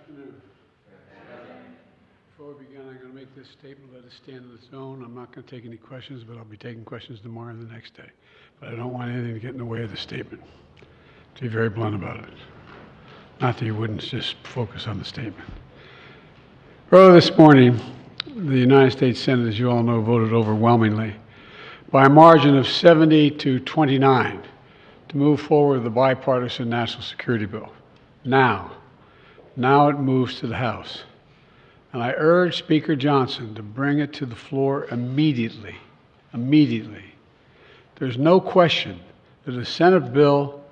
afternoon. Before we begin, I'm going to make this statement, let it stand on its own. I'm not going to take any questions, but I'll be taking questions tomorrow and the next day. But I don't want anything to get in the way of the statement. To be very blunt about it. Not that you wouldn't just focus on the statement. Earlier this morning, the United States Senate, as you all know, voted overwhelmingly by a margin of 70 to 29 to move forward with the bipartisan national security bill. Now it moves to the House. And I urge Speaker Johnson to bring it to the floor immediately. Immediately. There's no question that if the Senate bill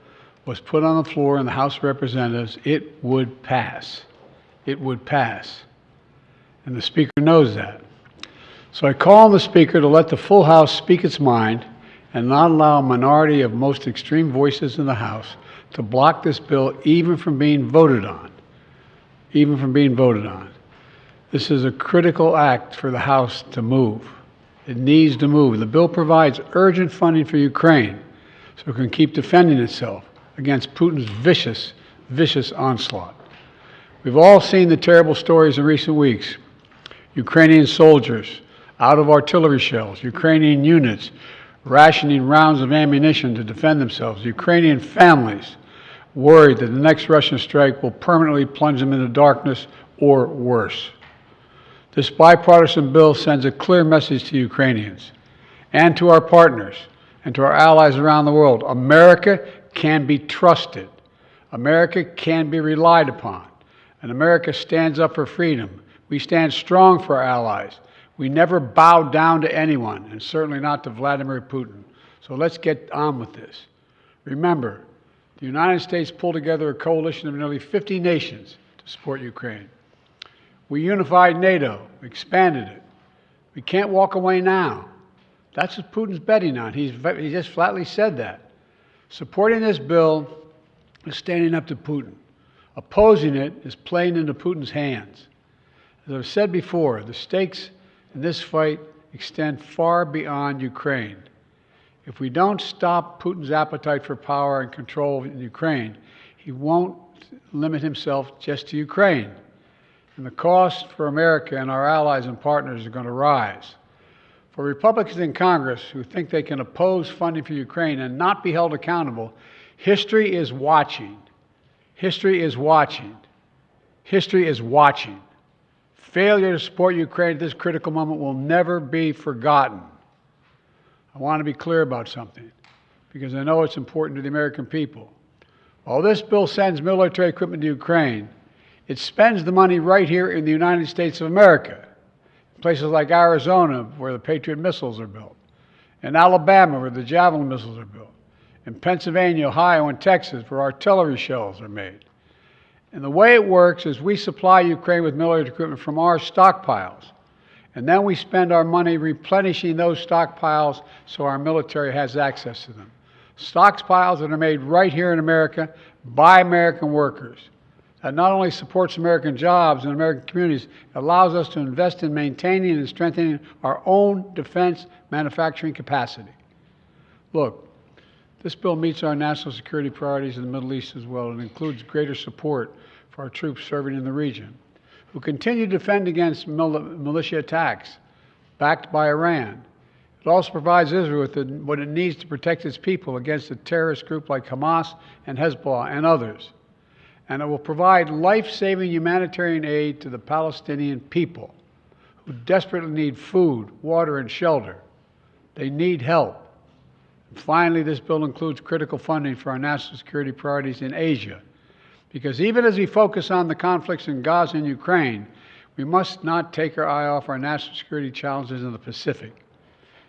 was put on the floor in the House of Representatives, it would pass. It would pass. And the Speaker knows that. So I call on the Speaker to let the full House speak its mind and not allow a minority of most extreme voices in the House to block this bill even from being voted on. Even from being voted on. This is a critical act for the House to move. It needs to move. The bill provides urgent funding for Ukraine so it can keep defending itself against Putin's vicious onslaught. We've all seen the terrible stories in recent weeks. Ukrainian soldiers out of artillery shells, Ukrainian units rationing rounds of ammunition to defend themselves, Ukrainian families worried that the next Russian strike will permanently plunge them into darkness or worse. This bipartisan bill sends a clear message to Ukrainians and to our partners and to our allies around the world. America can be trusted. America can be relied upon. And America stands up for freedom. We stand strong for our allies. We never bow down to anyone, and certainly not to Vladimir Putin. So let's get on with this. Remember, the United States pulled together a coalition of nearly 50 nations to support Ukraine. We unified NATO, expanded it. We can't walk away now. That's what Putin's betting on. He just flatly said that. Supporting this bill is standing up to Putin. Opposing it is playing into Putin's hands. As I've said before, the stakes in this fight extend far beyond Ukraine. If we don't stop Putin's appetite for power and control in Ukraine, he won't limit himself just to Ukraine. And the cost for America and our allies and partners are going to rise. For Republicans in Congress who think they can oppose funding for Ukraine and not be held accountable, history is watching. History is watching. History is watching. Failure to support Ukraine at this critical moment will never be forgotten. I want to be clear about something, because I know it's important to the American people. While this bill sends military equipment to Ukraine, it spends the money right here in the United States of America, in places like Arizona, where the Patriot missiles are built, in Alabama, where the Javelin missiles are built, in Pennsylvania, Ohio, and Texas, where artillery shells are made. And the way it works is we supply Ukraine with military equipment from our stockpiles, and then we spend our money replenishing those stockpiles so our military has access to them. Stockpiles that are made right here in America by American workers. That not only supports American jobs and American communities, it allows us to invest in maintaining and strengthening our own defense manufacturing capacity. Look, this bill meets our national security priorities in the Middle East as well. It includes greater support for our troops serving in the region, who continue to defend against militia attacks backed by Iran. It also provides Israel with what it needs to protect its people against a terrorist group like Hamas and Hezbollah and others. And it will provide life-saving humanitarian aid to the Palestinian people who desperately need food, water, and shelter. They need help. And finally, this bill includes critical funding for our national security priorities in Asia, because even as we focus on the conflicts in Gaza and Ukraine, we must not take our eye off our national security challenges in the Pacific.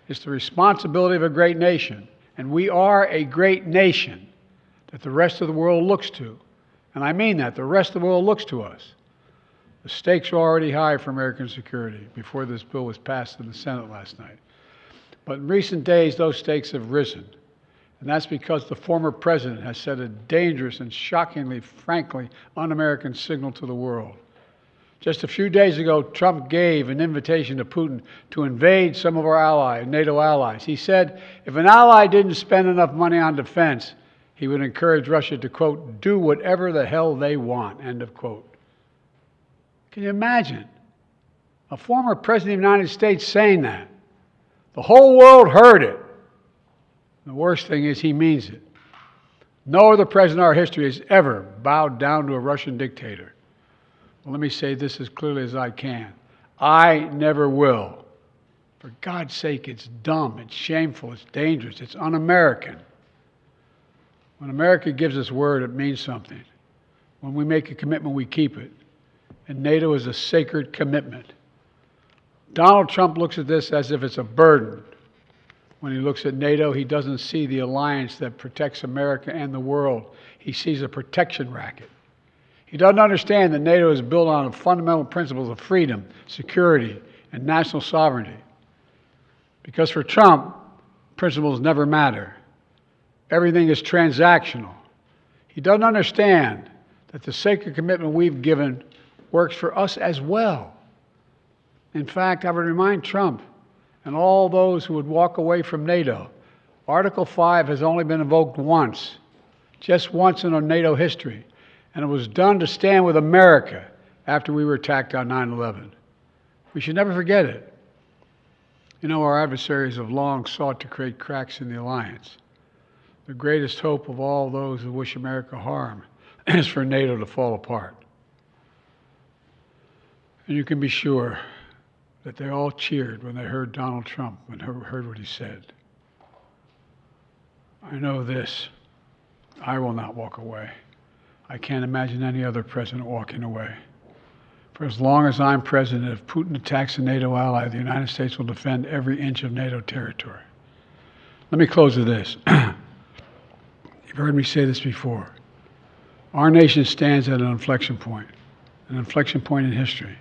It's the responsibility of a great nation, and we are a great nation that the rest of the world looks to. And I mean that, the rest of the world looks to us. The stakes are already high for American security before this bill was passed in the Senate last night. But in recent days, those stakes have risen. And that's because the former president has set a dangerous and shockingly, frankly, un-American signal to the world. Just a few days ago, Trump gave an invitation to Putin to invade some of our allies, NATO allies. He said if an ally didn't spend enough money on defense, he would encourage Russia to, quote, do whatever the hell they want, end of quote. Can you imagine a former president of the United States saying that? The whole world heard it. The worst thing is he means it. No other president in our history has ever bowed down to a Russian dictator. Well, let me say this as clearly as I can. I never will. For God's sake, it's dumb, it's shameful, it's dangerous, it's un-American. When America gives us word, it means something. When we make a commitment, we keep it. And NATO is a sacred commitment. Donald Trump looks at this as if it's a burden. When he looks at NATO, he doesn't see the alliance that protects America and the world. He sees a protection racket. He doesn't understand that NATO is built on fundamental principles of freedom, security, and national sovereignty. Because for Trump, principles never matter. Everything is transactional. He doesn't understand that the sacred commitment we've given works for us as well. In fact, I would remind Trump and all those who would walk away from NATO, Article 5 has only been invoked once, just once in our NATO history, and it was done to stand with America after we were attacked on 9/11. We should never forget it. You know, our adversaries have long sought to create cracks in the alliance. The greatest hope of all those who wish America harm is for NATO to fall apart. And you can be sure that they all cheered when they heard Donald Trump and heard what he said. I know this, I will not walk away. I can't imagine any other president walking away. For as long as I'm president, if Putin attacks a NATO ally, the United States will defend every inch of NATO territory. Let me close with this. You've heard me say this before. Our nation stands at an inflection point in history,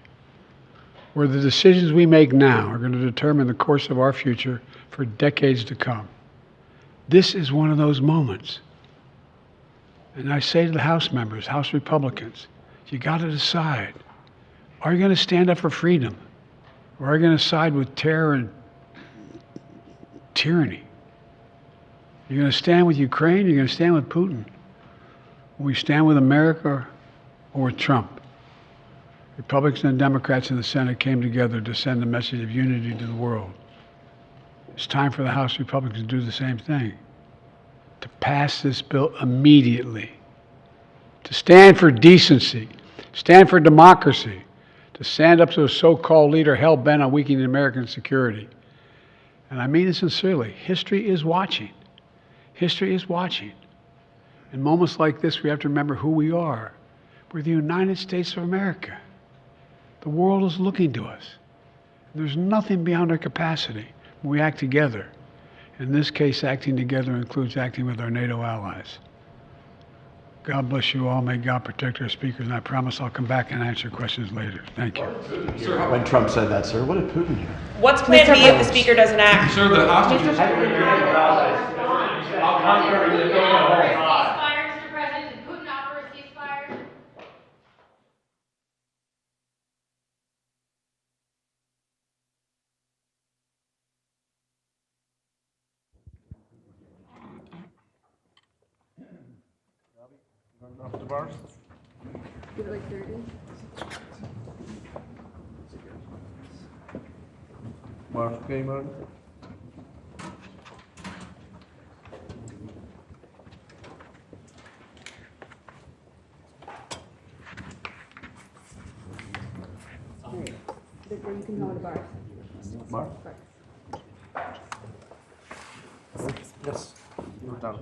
where the decisions we make now are going to determine the course of our future for decades to come. This is one of those moments. And I say to the House members, House Republicans, you got to decide. Are you going to stand up for freedom? Or are you going to side with terror and tyranny? You're going to stand with Ukraine, you're going to stand with Putin. Will we stand with America or with Trump? Republicans and Democrats in the Senate came together to send a message of unity to the world. It's time for the House Republicans to do the same thing, to pass this bill immediately, to stand for decency, stand for democracy, to stand up to a so-called leader hell-bent on weakening American security. And I mean it sincerely. History is watching. History is watching. In moments like this, we have to remember who we are. We're the United States of America. The world is looking to us. There's nothing beyond our capacity when we act together. In this case, acting together includes acting with our NATO allies. God bless you all. May God protect our speakers, and I promise I'll come back and answer questions later. Thank you. When Trump said that, sir, what did Putin hear? What's plan B if the speaker doesn't act? Sir, the hostages. I'll conquer the ceasefire, Mr. President. Did Putin offer a ceasefire? Off the bars. Give it like 30. Mark, game on. Victor, you can go on the bars. Mark? Bars. Yes. You're done.